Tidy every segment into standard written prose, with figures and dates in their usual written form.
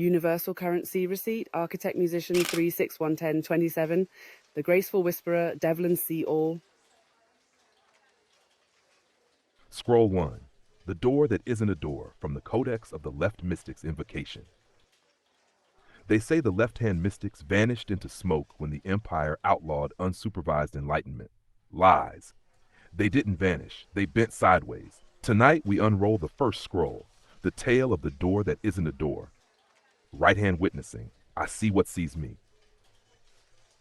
Universal Currency Receipt, Architect Musician 36111027, The Graceful Whisperer, Devalan See All. Scroll 1. The Door That Isn't a Door, from the Codex of the Left Mystics Invocation. They say the left-hand mystics vanished into smoke when the Empire outlawed unsupervised enlightenment. Lies. They didn't vanish. They bent sideways. Tonight we unroll the first scroll, the tale of the door that isn't a door. Right-hand witnessing. I see what sees me.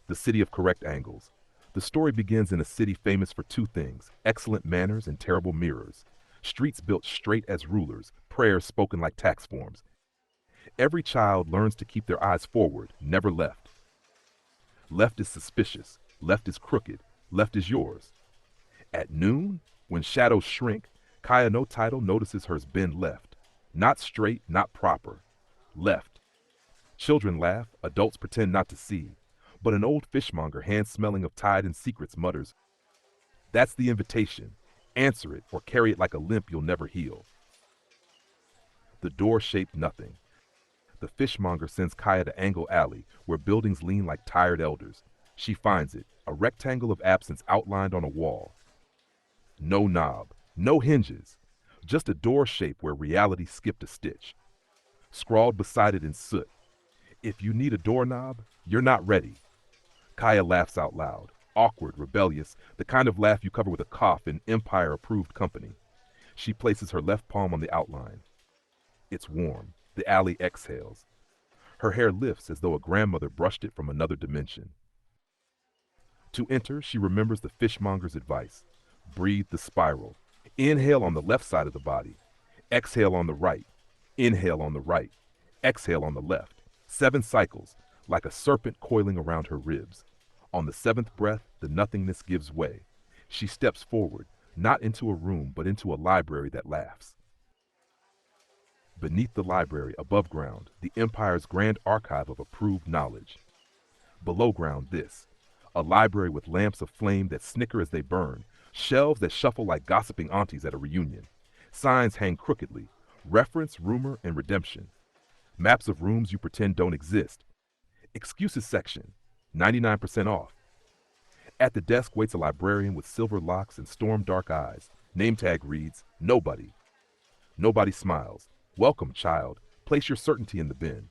The City of Correct Angles. The story begins in a city famous for two things: excellent manners and terrible mirrors. Streets built straight as rulers, prayers spoken like tax forms. Every child learns to keep their eyes forward, never left. Left is suspicious, left is crooked, left is yours. At noon, when shadows shrink, Kaia no title notices hers bend left. Not straight, not proper. Left. Children laugh, adults pretend not to see. But an old fishmonger, hand-smelling of tide and secrets, mutters, "That's the invitation. Answer it or carry it like a limp you'll never heal." The door shaped nothing. The fishmonger sends Kaia to Angle Alley, where buildings lean like tired elders. She finds it, a rectangle of absence outlined on a wall. No knob, no hinges, just a door shape where reality skipped a stitch. Scrawled beside it in soot, "If you need a doorknob, you're not ready." Kaia laughs out loud, awkward, rebellious, the kind of laugh you cover with a cough in Empire-approved company. She places her left palm on the outline. It's warm. The alley exhales. Her hair lifts as though a grandmother brushed it from another dimension. To enter, she remembers the fishmonger's advice. Breathe the spiral. Inhale on the left side of the body. Exhale on the right. Inhale on the right. Exhale on the left. 7 cycles, like a serpent coiling around her ribs. On the 7th breath, the nothingness gives way. She steps forward, not into a room, but into a library that laughs. Beneath the library, above ground, the Empire's grand archive of approved knowledge. Below ground, this, a library with lamps of flame that snicker as they burn, shelves that shuffle like gossiping aunties at a reunion. Signs hang crookedly, reference, rumor, and redemption. Maps of rooms you pretend don't exist. Excuses section, 99% off. At the desk waits a librarian with silver locks and storm-dark eyes. Name tag reads, "Nobody." Nobody smiles. "Welcome, child. Place your certainty in the bin."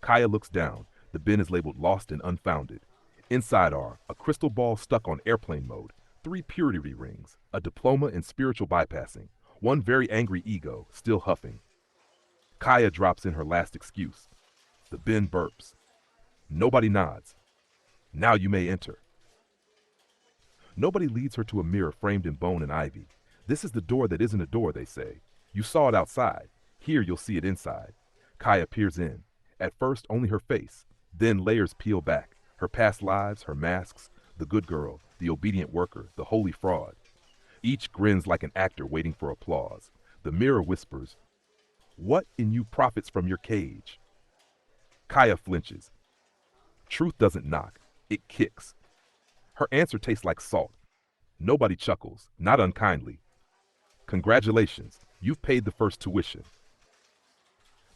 Kaia looks down. The bin is labeled lost and unfounded. Inside are a crystal ball stuck on airplane mode, 3 purity rings, a diploma in spiritual bypassing, 1 very angry ego, still huffing. Kaia drops in her last excuse. The bin burps. Nobody nods. "Now you may enter." Nobody leads her to a mirror framed in bone and ivy. This is the door that isn't a door, they say. You saw it outside. Here you'll see it inside. Kaia peers in. At first, only her face. Then layers peel back. Her past lives, her masks, the good girl, the obedient worker, the holy fraud. Each grins like an actor waiting for applause. The mirror whispers, "What in you profits from your cage?" Kaia flinches. Truth doesn't knock. It kicks. Her answer tastes like salt. Nobody chuckles, not unkindly. "Congratulations, you've paid the first tuition."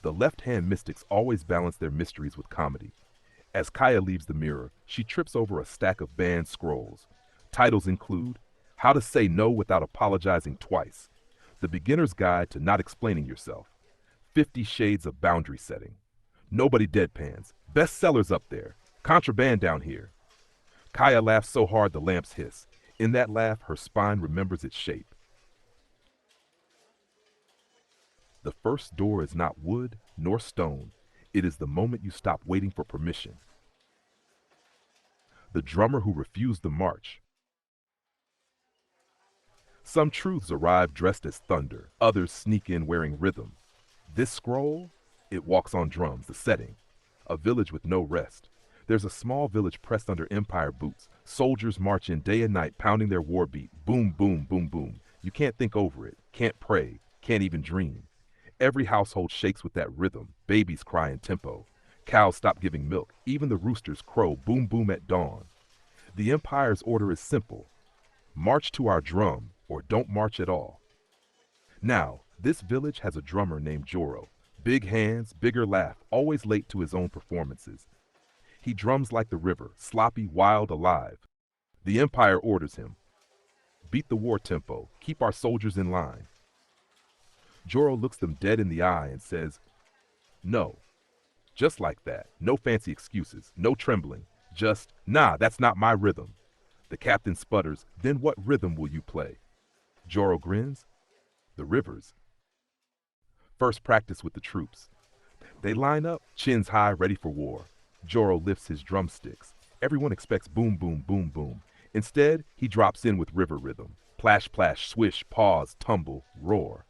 The left-hand mystics always balance their mysteries with comedy. As Kaia leaves the mirror, she trips over a stack of banned scrolls. Titles include How to Say No Without Apologizing Twice, The Beginner's Guide to Not Explaining Yourself, 50 Shades of Boundary Setting, Nobody Deadpans, Bestsellers up there, Contraband down here. Kaia laughs so hard the lamps hiss. In that laugh, her spine remembers its shape. The first door is not wood nor stone. It is the moment you stop waiting for permission. The drummer who refused the march. Some truths arrive dressed as thunder. Others sneak in wearing rhythm. This scroll, it walks on drums, the setting. A village with no rest. There's a small village pressed under Empire boots. Soldiers march in day and night, pounding their war beat. Boom, boom, boom, boom. You can't think over it, can't pray, can't even dream. Every household shakes with that rhythm. Babies cry in tempo. Cows stop giving milk. Even the roosters crow boom, boom at dawn. The Empire's order is simple. March to our drum, or don't march at all. Now, this village has a drummer named Joro, Big hands, bigger laugh, always late to his own performances. He drums like the river, sloppy, wild, alive. The Empire orders him. Beat the war tempo, keep our soldiers in line. Joro looks them dead in the eye and says, "No." Just like that, no fancy excuses, no trembling. Just, "Nah, that's not my rhythm." The captain sputters, "Then what rhythm will you play?" Joro grins, "The river's." First practice with the troops. They line up, chins high, ready for war. Joro lifts his drumsticks. Everyone expects boom, boom, boom, boom. Instead, he drops in with river rhythm. Plash, plash, swish, pause, tumble, roar.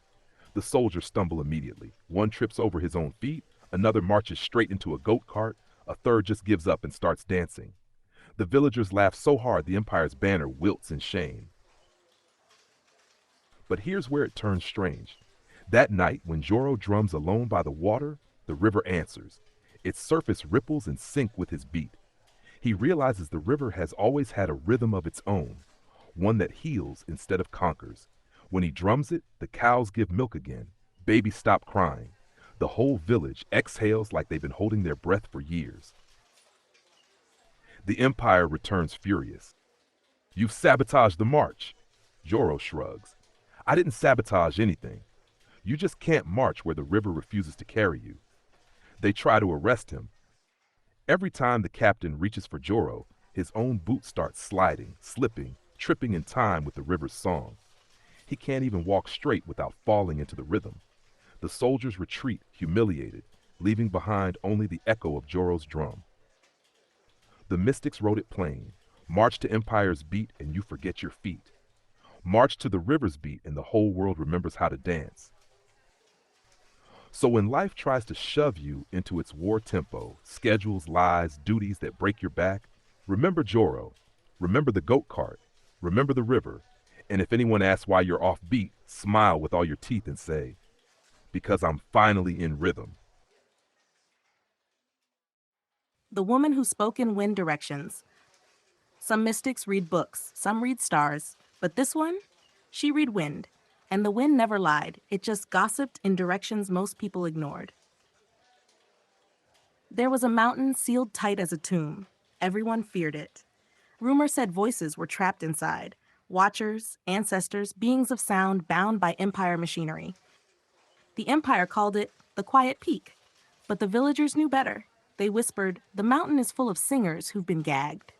The soldiers stumble immediately. One trips over his own feet, another marches straight into a goat cart, a third just gives up and starts dancing. The villagers laugh so hard the Empire's banner wilts in shame. But here's where it turns strange. That night, when Joro drums alone by the water, the river answers. Its surface ripples in sync with his beat. He realizes the river has always had a rhythm of its own, one that heals instead of conquers. When he drums it, the cows give milk again. Babies stop crying. The whole village exhales like they've been holding their breath for years. The Empire returns furious. "You've sabotaged the march." Joro shrugs. "I didn't sabotage anything. You just can't march where the river refuses to carry you." They try to arrest him. Every time the captain reaches for Joro, his own boot starts sliding, slipping, tripping in time with the river's song. He can't even walk straight without falling into the rhythm. The soldiers retreat, humiliated, leaving behind only the echo of Joro's drum. The mystics wrote it plain. March to Empire's beat and you forget your feet. March to the river's beat and the whole world remembers how to dance. So when life tries to shove you into its war tempo, schedules, lies, duties that break your back, remember Joro, remember the goat cart, remember the river, and if anyone asks why you're off beat, smile with all your teeth and say, "Because I'm finally in rhythm." The Woman Who Spoke in Wind Directions. Some mystics read books, some read stars, but this one, she read wind. And the wind never lied, it just gossiped in directions most people ignored. There was a mountain sealed tight as a tomb. Everyone feared it. Rumor said voices were trapped inside, watchers, ancestors, beings of sound bound by Empire machinery. The Empire called it the Quiet Peak, but the villagers knew better. They whispered, "The mountain is full of singers who've been gagged."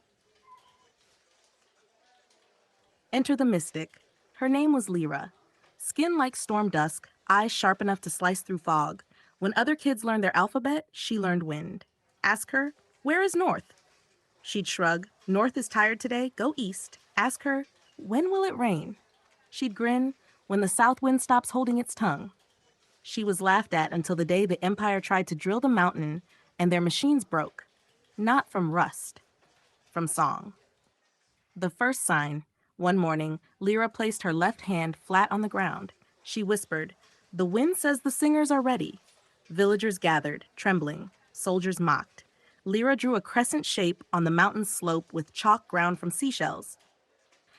Enter the mystic. Her name was Lira. Skin like storm dusk, eyes sharp enough to slice through fog. When other kids learned their alphabet, she learned wind. Ask her, "Where is north?" She'd shrug, "North is tired today, go east." Ask her, "When will it rain?" She'd grin, "When the south wind stops holding its tongue." She was laughed at until the day the Empire tried to drill the mountain and their machines broke. Not from rust, from song. The first sign. One morning, Lira placed her left hand flat on the ground. She whispered, "The wind says the singers are ready." Villagers gathered, trembling. Soldiers mocked. Lira drew a crescent shape on the mountain's slope with chalk ground from seashells.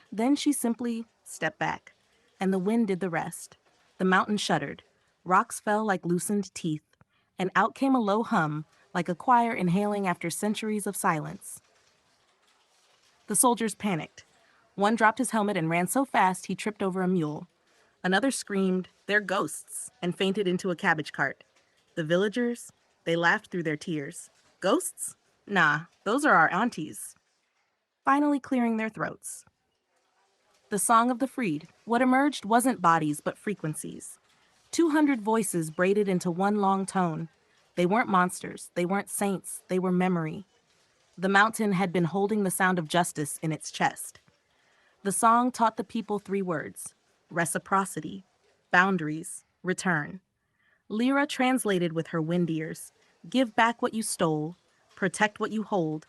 Then she simply stepped back, and the wind did the rest. The mountain shuddered. Rocks fell like loosened teeth, and out came a low hum, like a choir inhaling after centuries of silence. The soldiers panicked. One dropped his helmet and ran so fast he tripped over a mule. Another screamed, "They're ghosts," and fainted into a cabbage cart. The villagers, they laughed through their tears. "Ghosts? Nah, those are our aunties." Finally clearing their throats. The Song of the Freed. What emerged wasn't bodies, but frequencies. 200 voices braided into one long tone. They weren't monsters, they weren't saints, they were memory. The mountain had been holding the sound of justice in its chest. The song taught the people 3 words: reciprocity, boundaries, return. Lira translated with her wind ears. Give back what you stole, protect what you hold.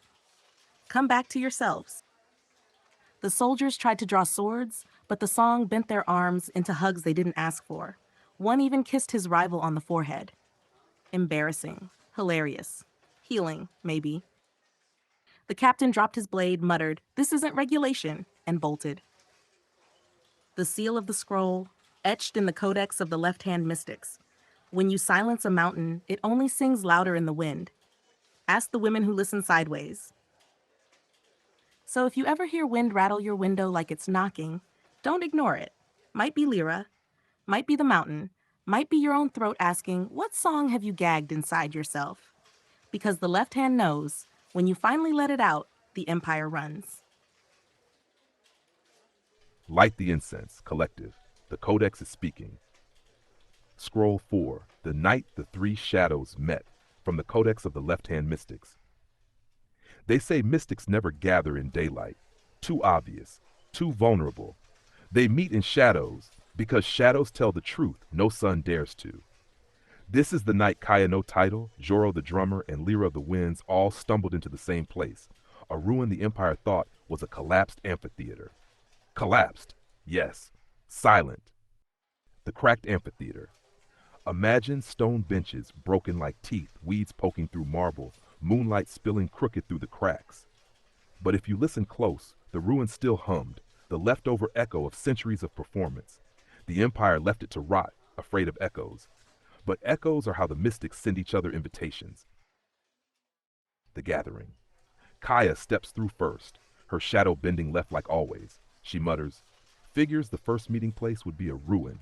Come back to yourselves. The soldiers tried to draw swords, but the song bent their arms into hugs they didn't ask for. One even kissed his rival on the forehead. Embarrassing, hilarious, healing, maybe. The captain dropped his blade, muttered, "This isn't regulation," and bolted. The seal of the scroll, etched in the Codex of the left-hand mystics. When you silence a mountain, it only sings louder in the wind. Ask the women who listen sideways. So if you ever hear wind rattle your window like it's knocking, don't ignore it. Might be Lira, might be the mountain, might be your own throat asking, what song have you gagged inside yourself? Because the left hand knows, when you finally let it out, the empire runs. Light the incense, collective. The Codex is speaking. Scroll 4, the night the three shadows met, from the Codex of the Left-Hand Mystics. They say mystics never gather in daylight. Too obvious, too vulnerable. They meet in shadows, because shadows tell the truth no sun dares to. This is the night Kaia no Title, Joro the Drummer, and Lira of the Winds all stumbled into the same place, a ruin the Empire thought was a collapsed amphitheater. Collapsed, yes, silent. The cracked amphitheater. Imagine stone benches broken like teeth, weeds poking through marble, moonlight spilling crooked through the cracks. But if you listen close, the ruin still hummed, the leftover echo of centuries of performance. The Empire left it to rot, afraid of echoes. But echoes are how the mystics send each other invitations. The gathering. Kaia steps through first, her shadow bending left like always. She mutters, figures the first meeting place would be a ruin.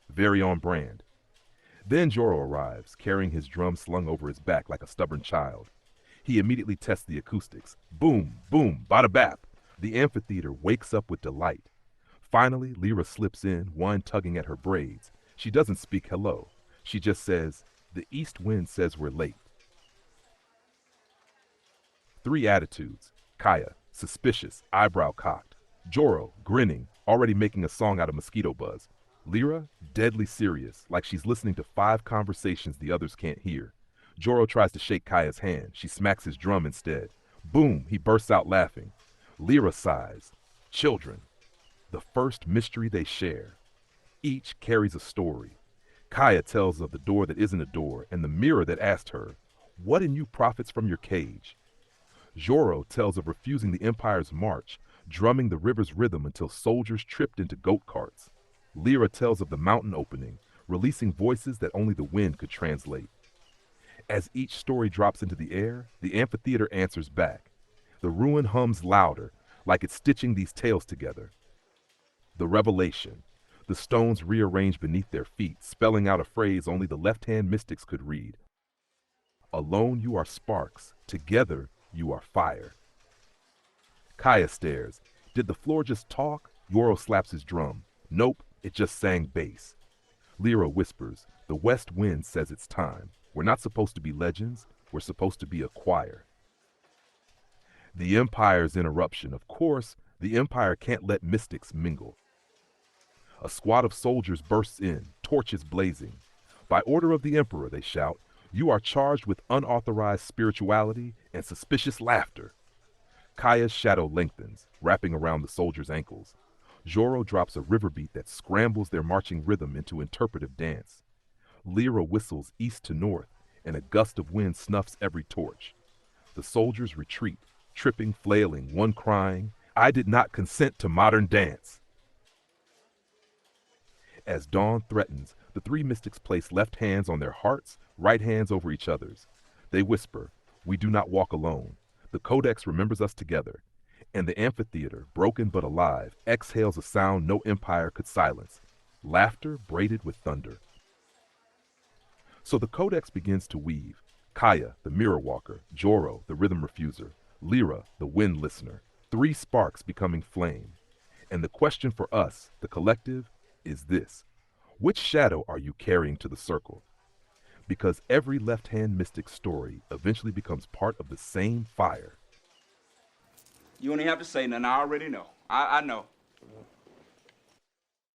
Very on brand. Then Joro arrives, carrying his drum slung over his back like a stubborn child. He immediately tests the acoustics. Boom, boom, bada bap. The amphitheater wakes up with delight. Finally, Lira slips in, one tugging at her braids. She doesn't speak hello. She just says, the east wind says we're late. Three attitudes. Kaia, suspicious, eyebrow cocked. Joro, grinning, already making a song out of mosquito buzz. Lira, deadly serious, like she's listening to 5 conversations the others can't hear. Joro tries to shake Kaia's hand. She smacks his drum instead. Boom, he bursts out laughing. Lira sighs. Children. The first mystery they share. Each carries a story. Kaia tells of the door that isn't a door and the mirror that asked her, what in you profits from your cage? Joro tells of refusing the Empire's march, drumming the river's rhythm until soldiers tripped into goat carts. Lira tells of the mountain opening, releasing voices that only the wind could translate. As each story drops into the air, the amphitheater answers back. The ruin hums louder, like it's stitching these tales together. The revelation. The stones rearrange beneath their feet, spelling out a phrase only the left-hand mystics could read. Alone you are sparks, together you are fire. Kaia stares. Did the floor just talk? Joro slaps his drum. Nope, it just sang bass. Lira whispers, the west wind says it's time. We're not supposed to be legends, we're supposed to be a choir. The Empire's interruption. Of course, the Empire can't let mystics mingle. A squad of soldiers bursts in, torches blazing. By order of the Emperor, they shout, you are charged with unauthorized spirituality and suspicious laughter. Kaia's shadow lengthens, wrapping around the soldiers' ankles. Joro drops a river beat that scrambles their marching rhythm into interpretive dance. Lira whistles east to north, and a gust of wind snuffs every torch. The soldiers retreat, tripping, flailing, one crying, I did not consent to modern dance. As dawn threatens, the three mystics place left hands on their hearts, right hands over each other's. They whisper, we do not walk alone. The Codex remembers us together. And the amphitheater, broken but alive, exhales a sound no empire could silence. Laughter braided with thunder. So the Codex begins to weave. Kaia, the Mirror-Walker, Joro, the Rhythm Refuser, Lira, the Wind-Listener. 3 sparks becoming flame. And the question for us, the collective, is this. Which shadow are you carrying to the circle? Because every left-hand mystic story eventually becomes part of the same fire. You only have to say nothing. I already know. I know.